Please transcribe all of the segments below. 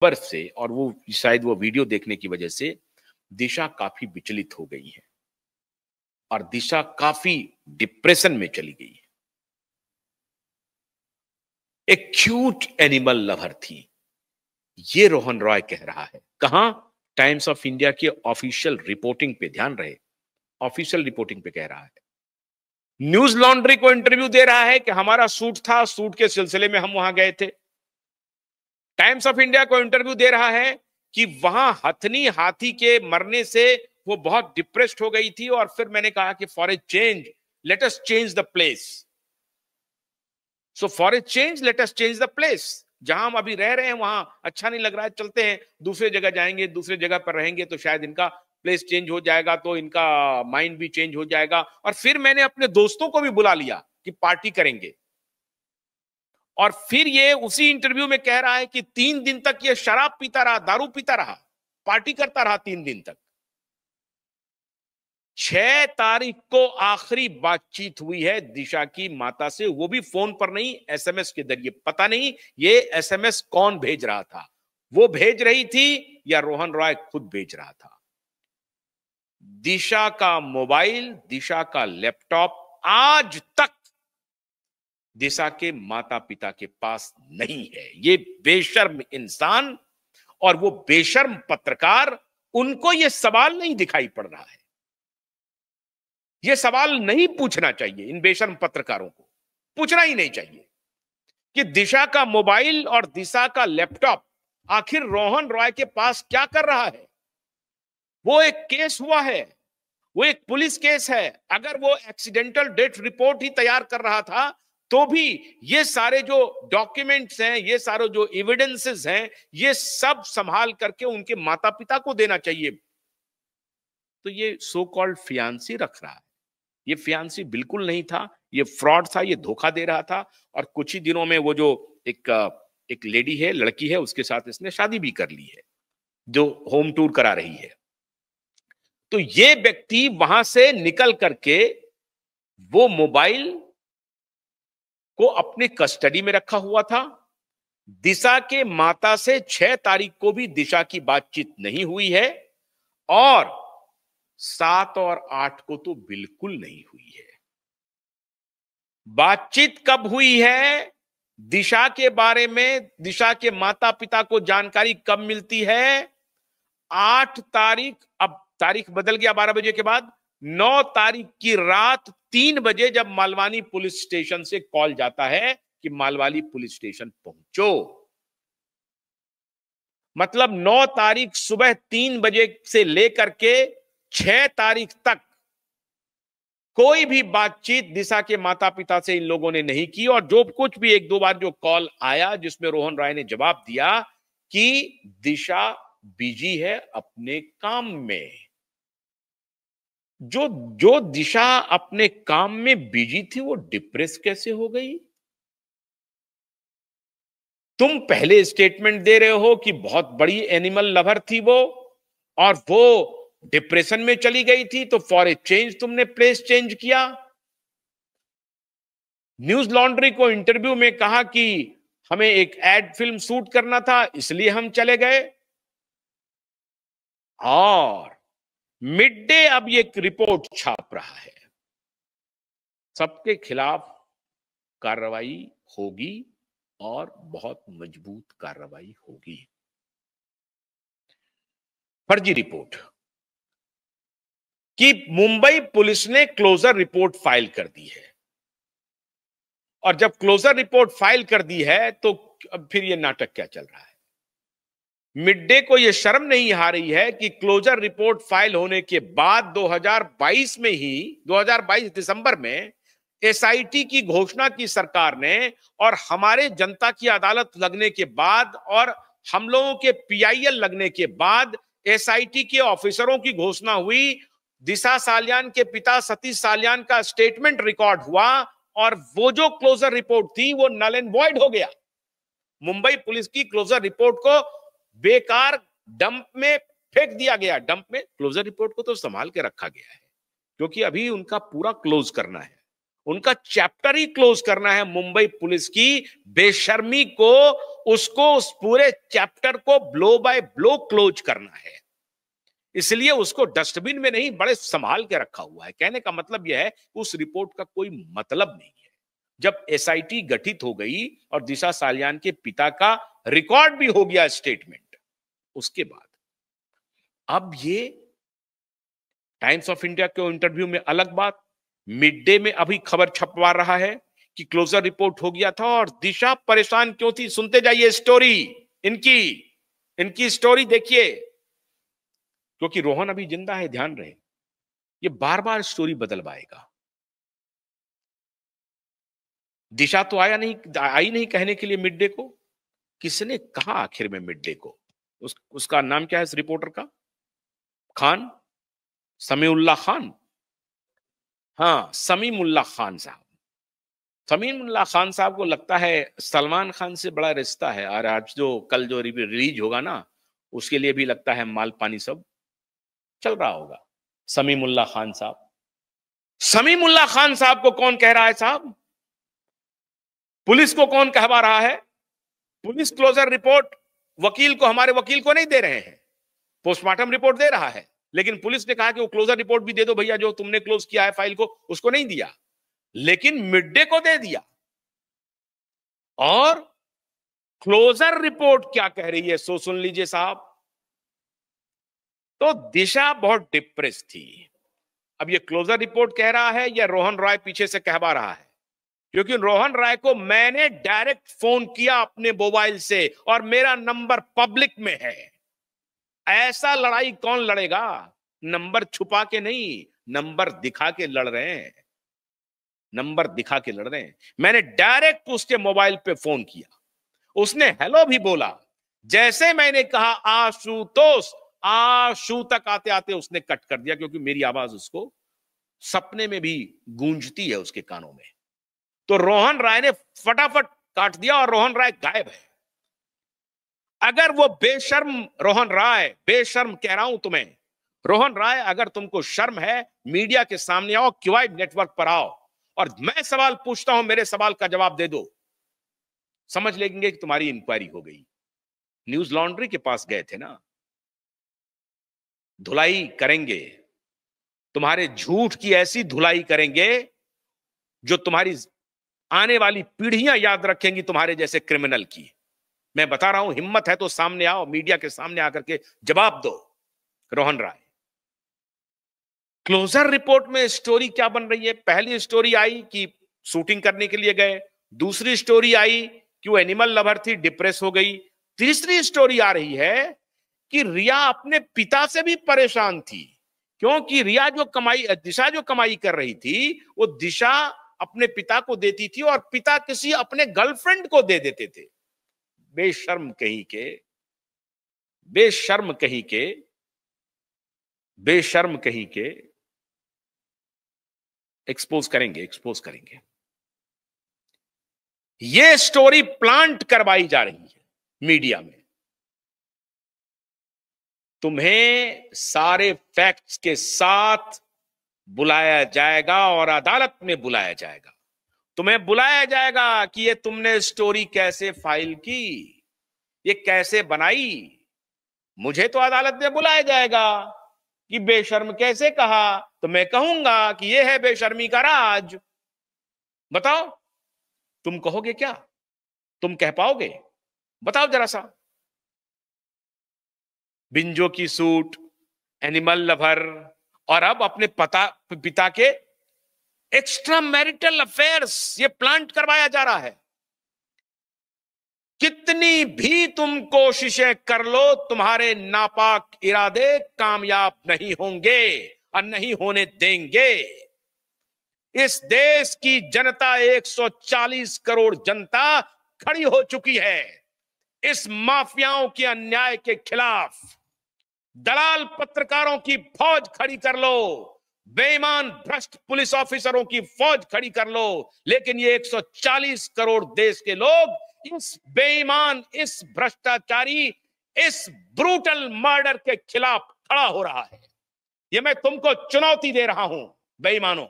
पर से, और वो शायद वो वीडियो देखने की वजह से दिशा काफी विचलित हो गई है और दिशा काफी डिप्रेशन में चली गई है। एक क्यूट एनिमल लवर थी, ये रोहन रॉय कह रहा है। कहां? टाइम्स ऑफ इंडिया की ऑफिशियल रिपोर्टिंग पे ध्यान रहे, ऑफिशियल रिपोर्टिंग पे कह रहा है। न्यूज लॉन्ड्री को इंटरव्यू दे रहा है कि हमारा सूट था, सूट के सिलसिले में हम वहां गए थे। टाइम्स ऑफ इंडिया को इंटरव्यू दे रहा है कि वहां हथनी हाथी के मरने से वो बहुत डिप्रेस्ड हो गई थी और फिर मैंने कहा कि for a change let us change the place. So for a change let us change the place. जहां हम अभी रह रहे हैं वहां अच्छा नहीं लग रहा है, चलते हैं दूसरे जगह जाएंगे, दूसरे जगह पर रहेंगे तो शायद इनका प्लेस चेंज हो जाएगा, तो इनका माइंड भी चेंज हो जाएगा। और फिर मैंने अपने दोस्तों को भी बुला लिया कि पार्टी करेंगे। और फिर ये उसी इंटरव्यू में कह रहा है कि 3 दिन तक ये शराब पीता रहा, दारू पीता रहा, पार्टी करता रहा 3 दिन तक। 6 तारीख को आखिरी बातचीत हुई है दिशा की माता से, वो भी फोन पर नहीं, एसएमएस के जरिए। पता नहीं ये एसएमएस कौन भेज रहा था, वो भेज रही थी या रोहन रॉय खुद भेज रहा था। दिशा का मोबाइल, दिशा का लैपटॉप आज तक दिशा के माता पिता के पास नहीं है। ये बेशर्म इंसान और वो बेशर्म पत्रकार, उनको ये सवाल नहीं दिखाई पड़ रहा है। ये सवाल नहीं पूछना चाहिए, इन बेशर्म पत्रकारों को पूछना ही नहीं चाहिए कि दिशा का मोबाइल और दिशा का लैपटॉप आखिर रोहन रॉय के पास क्या कर रहा है। वो एक केस हुआ है, वो एक पुलिस केस है। अगर वो एक्सीडेंटल डेथ रिपोर्ट ही तैयार कर रहा था तो भी ये सारे जो डॉक्यूमेंट्स हैं, ये सारे जो एविडेंसेस हैं, ये सब संभाल करके उनके माता पिता को देना चाहिए। तो ये सो कॉल्ड फियांसी रख रहा है। ये फियांसी बिल्कुल नहीं था, ये फ्रॉड था, ये धोखा दे रहा था। और कुछ ही दिनों में वो जो एक लेडी है, लड़की है, उसके साथ इसने शादी भी कर ली है, जो होम टूर करा रही है। तो ये व्यक्ति वहां से निकल करके वो मोबाइल को अपने कस्टडी में रखा हुआ था। दिशा के माता से 6 तारीख को भी दिशा की बातचीत नहीं हुई है और 7 और 8 को तो बिल्कुल नहीं हुई है। बातचीत कब हुई है, दिशा के बारे में दिशा के माता पिता को जानकारी कब मिलती है? 8 तारीख, अब तारीख बदल गया 12 बजे के बाद, 9 तारीख की रात 3 बजे जब मालवानी पुलिस स्टेशन से कॉल जाता है कि मालवानी पुलिस स्टेशन पहुंचो। मतलब 9 तारीख सुबह 3 बजे से लेकर के 6 तारीख तक कोई भी बातचीत दिशा के माता पिता से इन लोगों ने नहीं की। और जो कुछ भी 1-2 बार जो कॉल आया जिसमें रोहन रॉय ने जवाब दिया कि दिशा बिजी है अपने काम में। जो दिशा अपने काम में बिजी थी वो डिप्रेस कैसे हो गई? तुम पहले स्टेटमेंट दे रहे हो कि बहुत बड़ी एनिमल लवर थी वो और वो डिप्रेशन में चली गई थी, तो फॉर ए चेंज तुमने प्लेस चेंज किया। न्यूज लॉन्ड्री को इंटरव्यू में कहा कि हमें एक एड फिल्म शूट करना था इसलिए हम चले गए। और मिड डे अब ये रिपोर्ट छाप रहा है, सबके खिलाफ कार्रवाई होगी और बहुत मजबूत कार्रवाई होगी। फर्जी रिपोर्ट कि मुंबई पुलिस ने क्लोजर रिपोर्ट फाइल कर दी है, और जब क्लोजर रिपोर्ट फाइल कर दी है तो अब फिर ये नाटक क्या चल रहा है? मिड डे को यह शर्म नहीं आ रही है कि क्लोजर रिपोर्ट फाइल होने के बाद 2022 में ही, 2022 दिसंबर में एसआईटी की घोषणा की सरकार ने, और हमारे जनता की अदालत लगने के बाद और हम लोगों के पीआईएल लगने के बाद एसआईटी के ऑफिसरों की घोषणा हुई। दिशा सालियान के पिता सतीश सालियान का स्टेटमेंट रिकॉर्ड हुआ और वो जो क्लोजर रिपोर्ट थी वो नल एंड वॉइड हो गया। मुंबई पुलिस की क्लोजर रिपोर्ट को बेकार डंप में फेंक दिया गया। डंप में क्लोजर रिपोर्ट को तो संभाल के रखा गया है क्योंकि अभी उनका पूरा क्लोज करना है, उनका चैप्टर ही क्लोज करना है मुंबई पुलिस की बेशर्मी को, उसको उस पूरे चैप्टर को ब्लो बाय ब्लो क्लोज करना है। इसलिए उसको डस्टबिन में नहीं, बड़े संभाल के रखा हुआ है। कहने का मतलब यह है उस रिपोर्ट का कोई मतलब नहीं है। जब एसआईटी गठित हो गई और दिशा सालियान के पिता का रिकॉर्ड भी हो गया स्टेटमेंट, उसके बाद अब ये टाइम्स ऑफ इंडिया के इंटरव्यू में अलग बात, मिड डे में अभी खबर छपवा रहा है कि क्लोजर रिपोर्ट हो गया था और दिशा परेशान क्यों थी। सुनते जाइए स्टोरी इनकी, इनकी स्टोरी देखिए, क्योंकि रोहन अभी जिंदा है, ध्यान रहे, ये बार बार स्टोरी बदलवाएगा। दिशा तो आई नहीं कहने के लिए मिड डे को। किसने कहा आखिर में मिड डे को? उसका नाम क्या है इस रिपोर्टर का? खान, समीउल्लाह खान। हाँ, समीमुल्लाह खान साहब। समीमुल्लाह खान साहब को लगता है सलमान खान से बड़ा रिश्ता है, और आज जो कल जो रिलीज होगा ना, उसके लिए भी लगता है माल पानी सब चल रहा होगा। समीमुल्लाह खान साहब, समीमुल्लाह खान साहब को कौन कह रहा है साहब? पुलिस को कौन कहवा रहा है? पुलिस क्लोजर रिपोर्ट वकील को, हमारे वकील को नहीं दे रहे हैं, पोस्टमार्टम रिपोर्ट दे रहा है, लेकिन पुलिस ने कहा कि वो क्लोजर रिपोर्ट भी दे दो भैया, जो तुमने क्लोज किया है फाइल को, उसको नहीं दिया, लेकिन मिड डे को दे दिया। और क्लोजर रिपोर्ट क्या कह रही है सो सुन लीजिए साहब। तो दिशा बहुत डिप्रेस थी। अब ये क्लोजर रिपोर्ट कह रहा है या रोहन रॉय पीछे से कहवा रहा है? क्योंकि रोहन रॉय को मैंने डायरेक्ट फोन किया अपने मोबाइल से और मेरा नंबर पब्लिक में है। ऐसा लड़ाई कौन लड़ेगा? नंबर छुपा के नहीं, नंबर दिखा के लड़ रहे हैं, नंबर दिखा के लड़ रहे हैं। मैंने डायरेक्ट उसके मोबाइल पे फोन किया, उसने हेलो भी बोला। जैसे मैंने कहा आशुतोष, आशु तक आते आते उसने कट कर दिया, क्योंकि मेरी आवाज उसको सपने में भी गूंजती है उसके कानों में। तो रोहन राय ने फटाफट काट दिया और रोहन राय गायब है। अगर वो बेशर्म रोहन राय, बेशर्म कह रहा हूं तुम्हें, रोहन राय अगर तुमको शर्म है, मीडिया के सामने आओ, क्यूआई नेटवर्क पर आओ और मैं सवाल पूछता हूं, मेरे सवाल का जवाब दे दो। समझ लेंगे कि तुम्हारी इंक्वायरी हो गई। न्यूज लॉन्ड्री के पास गए थे ना, धुलाई करेंगे, तुम्हारे झूठ की ऐसी धुलाई करेंगे जो तुम्हारी आने वाली पीढ़ियां याद रखेंगी तुम्हारे जैसे क्रिमिनल की। मैं बता रहा हूं, हिम्मत है तो सामने आओ, मीडिया के सामने आकर के जवाब दो। रोहन राय, क्लोजर रिपोर्ट में स्टोरी क्या बन रही है? पहली स्टोरी आई कि शूटिंग करने के लिए गए, दूसरी स्टोरी आई कि वो एनिमल लवर थी, डिप्रेस हो गई, तीसरी स्टोरी आ रही है कि रिया अपने पिता से भी परेशान थी, क्योंकि रिया जो कमाई, दिशा जो कमाई कर रही थी, वो दिशा अपने पिता को देती थी और पिता किसी अपने गर्लफ्रेंड को दे देते थे। बेशर्म कहीं के, बेशर्म कहीं के, बेशर्म कहीं के। एक्सपोज करेंगे, एक्सपोज करेंगे। ये स्टोरी प्लांट करवाई जा रही है मीडिया में। तुम्हें सारे फैक्ट्स के साथ बुलाया जाएगा और अदालत में बुलाया जाएगा। तुम्हें बुलाया जाएगा कि ये तुमने स्टोरी कैसे फाइल की, ये कैसे बनाई। मुझे तो अदालत में बुलाया जाएगा कि बेशर्म कैसे कहा, तो मैं कहूंगा कि ये है बेशर्मी का राज। बताओ, तुम कहोगे क्या? तुम कह पाओगे? बताओ जरा सा। बिंजो की सूट, एनिमल लवर, और अब अपने पिता के एक्स्ट्रा मैरिटल अफेयर्स, ये प्लांट करवाया जा रहा है। कितनी भी तुम कोशिशें कर लो, तुम्हारे नापाक इरादे कामयाब नहीं होंगे और नहीं होने देंगे। इस देश की जनता, 140 करोड़ जनता खड़ी हो चुकी है इस माफियाओं के अन्याय के खिलाफ। दलाल पत्रकारों की फौज खड़ी कर लो, बेईमान भ्रष्ट पुलिस ऑफिसरों की फौज खड़ी कर लो, लेकिन ये 140 करोड़ देश के लोग इस बेईमान, इस भ्रष्टाचारी, इस ब्रूटल मर्डर के खिलाफ खड़ा हो रहा है। ये मैं तुमको चुनौती दे रहा हूं बेईमानों।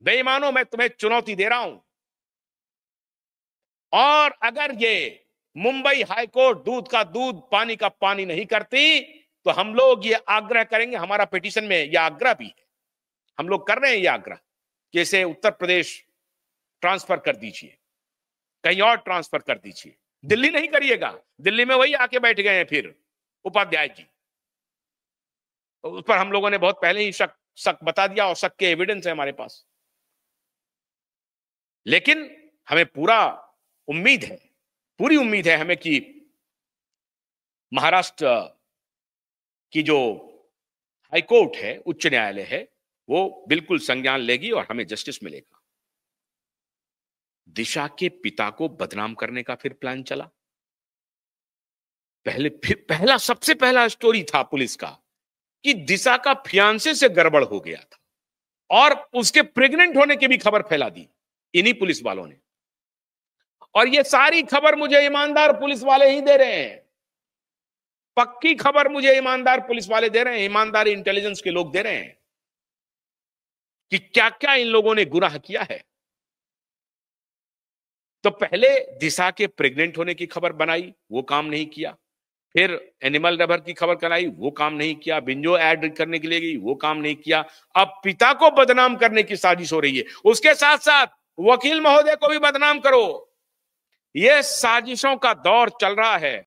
बेईमानों, मैं तुम्हें चुनौती दे रहा हूं, और अगर ये मुंबई हाईकोर्ट दूध का दूध पानी का पानी नहीं करती तो हम लोग ये आग्रह करेंगे, हमारा पिटीशन में यह आग्रह भी है, हम लोग कर रहे हैं ये आग्रह कि इसे उत्तर प्रदेश ट्रांसफर कर दीजिए, कहीं और ट्रांसफर कर दीजिए। दिल्ली नहीं करिएगा, दिल्ली में वही आके बैठ गए हैं फिर उपाध्याय जी, उस पर हम लोगों ने बहुत पहले ही शक बता दिया और शक के एविडेंस है हमारे पास। लेकिन हमें पूरी उम्मीद है हमें कि महाराष्ट्र की जो हाईकोर्ट है, उच्च न्यायालय है, वो बिल्कुल संज्ञान लेगी और हमें जस्टिस मिलेगा। दिशा के पिता को बदनाम करने का फिर प्लान चला। सबसे पहला स्टोरी था पुलिस का कि दिशा का फियांसे से गड़बड़ हो गया था और उसके प्रेग्नेंट होने की भी खबर फैला दी इन्हीं पुलिस वालों ने। और ये सारी खबर मुझे ईमानदार पुलिस वाले ही दे रहे हैं, पक्की खबर मुझे ईमानदार पुलिस वाले दे रहे हैं, ईमानदार इंटेलिजेंस के लोग दे रहे हैं कि क्या क्या इन लोगों ने गुनाह किया है। तो पहले दिशा के प्रेग्नेंट होने की खबर बनाई, वो काम नहीं किया। फिर एनिमल रबर की खबर कराई, वो काम नहीं किया। बिंजो ऐड करने के लिए गई, वो काम नहीं किया। अब पिता को बदनाम करने की साजिश हो रही है, उसके साथ साथ वकील महोदय को भी बदनाम करो। ये साजिशों का दौर चल रहा है।